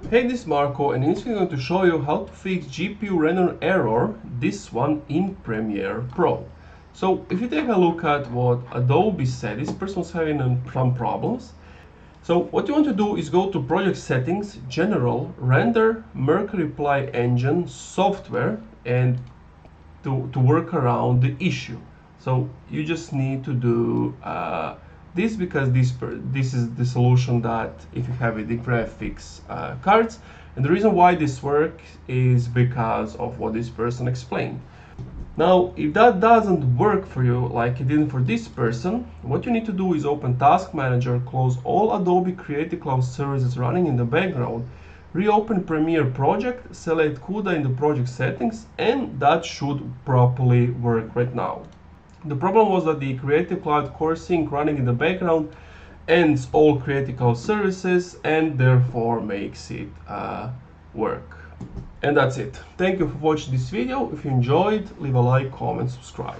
Hey, this is Marco, and in this video I'm going to show you how to fix GPU random error, this one in Premiere Pro. So if you take a look at what Adobe said, this person was having some problems. So what you want to do is go to Project Settings, General, Render, Mercury Reply Engine, Software, and to work around the issue. So you just need to do this because this is the solution that if you have the graphics cards. And the reason why this works is because of what this person explained. Now, if that doesn't work for you like it didn't for this person, what you need to do is open Task Manager, close all Adobe Creative Cloud services running in the background, reopen Premiere Project, select CUDA in the project settings, and that should properly work right now. The problem was that the Creative Cloud Core Sync running in the background ends all Creative Cloud services and therefore makes it work. And that's it. Thank you for watching this video. If you enjoyed, leave a like, comment, subscribe.